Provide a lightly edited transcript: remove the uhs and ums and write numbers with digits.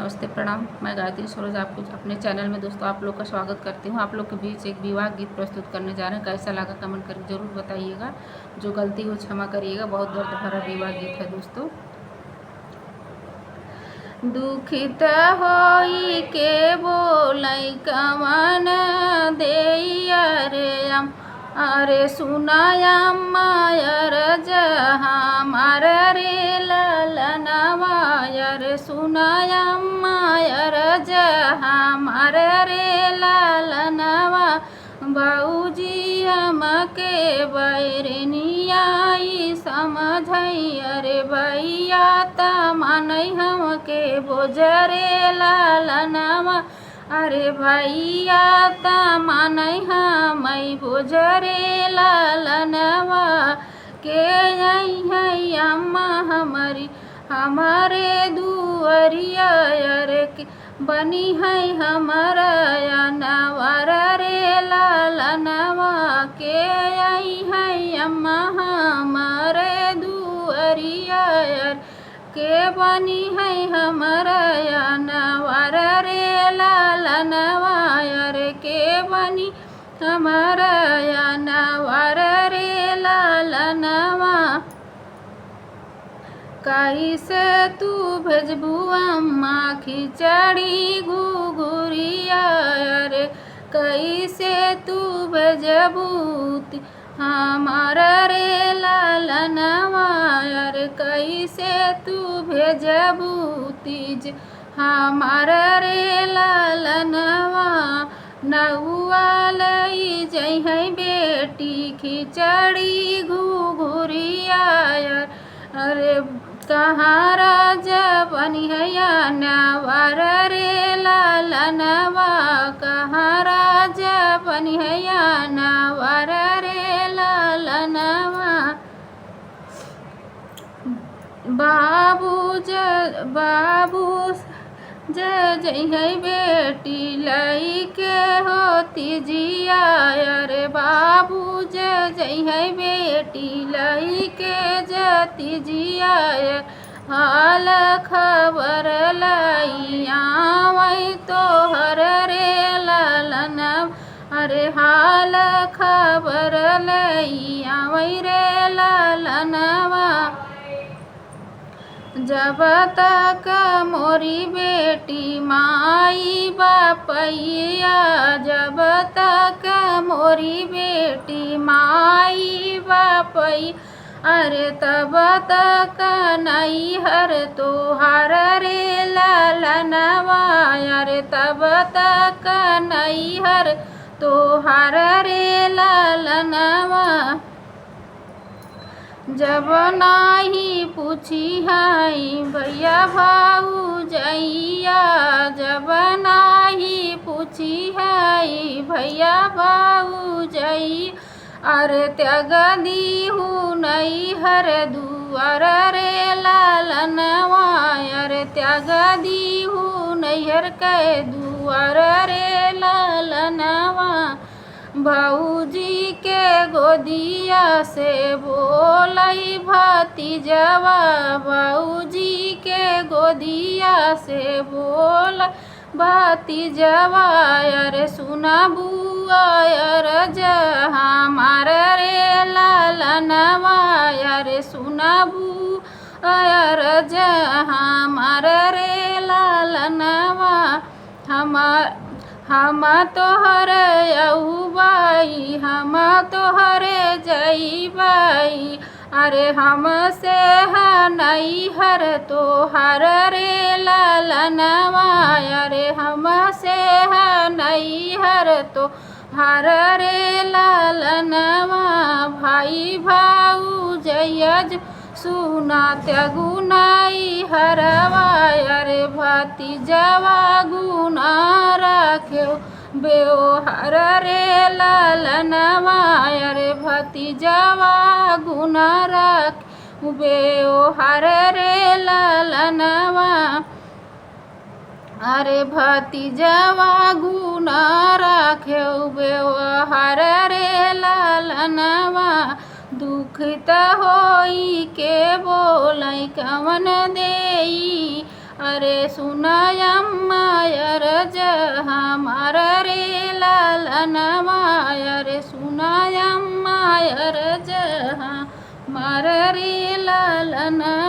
नमस्ते प्रणाम। मैं गायत्री सरोज आपको अपने चैनल में दोस्तों आप लोग का स्वागत करती हूँ। आप लोग के बीच एक विवाह गीत प्रस्तुत करने जा रहे हैं। कैसा लगा कमेंट करके ज़रूर बताइएगा। जो गलती हो क्षमा करिएगा। बहुत दर्द भरा विवाह गीत है दोस्तों। दुखित होई के बोलै कवन देइया रे अरे सुनायम अरज हमार रे ललनवा रे सुनायम अरज हमार रे ललनवा बाऊजी हमके बैरनियाई समझई अरे भैया त मानई हमके बोझरे लालनवा अरे भैया त मानई हमई बोझरे लालनवा के आई है अम्मा हमारी हमारे दुअरिया अरे बनी है हमारा नवर रे लालनवा के आई है अम्मा हमारे दुअरिया के बनी है हमारा नवर रे लालनवा रे के बनी हमारा नवर रे लालनवा कैसे तू भेजबू अम्मा खिचड़ी घुघुरिया रे कैसे तू भेजबू हमारा रे लालनवा रे कैसे तू भेजबू तीज हमारा रे लालनवा नहुआ लई जई है बेटी खिचड़ी घुघुरिया अरे कहाँ राजा बनी है नवर रे लालनवा कहाँ राजा बनी है नवर रे लालनवा बाबू जय है बेटी लई के होती जिया अरे बाबू जय है बेटी लई के जती जिया हाल खबर लाई आवई तो हर रे लालनवा अरे हाल खबर लाई आवई रे लालनवा जब तक मोरी बेटी माई बापैया जब तक मोरी बेटी माई बापैया अरे तब तक नहीं हर तोहार रे लालनवा अरे तब तक नहीं हर तोहार रे लालनवा जब नाही पूछी हई भैया भाऊ जैया जब नाही पूछी हई भैया भाऊ जई अरे त्याग दीहू नहीं हर दुआर रे लालनवा अरे त्याग दीहू नहीं हर के दुआर रे लालनवा भाऊजी के गोदिया से बोलई भतीजवा भाऊजी के गोदिया से बोल भतीजवा अरे सुना बुआ अरज हमार रे लालनवा अरे सुना बुआ अरज हमार रे लालनवा हम तोहर अहुबाई हम तोहर जईबाई अरे हमसे नहीं हर तोहर रे लालनवा अरे हमसे नहीं हर तोहर रे लालनवा भाई भाऊ जयज सुना त्यागुनाई हरवा अरे भतीजवा गुना रख्यो बेओहर रे लालनवा अरे भतीजवा गुना रख बेओहर रे लालनवा अरे भतीजवा गुना रख्यो बेओहर रे लालनवा दुखित होई के बोलै कवन देई अरे सुनायम अरज हमार रे लालनमा रे सुनाय अम्मा अरज हमार रे लालन।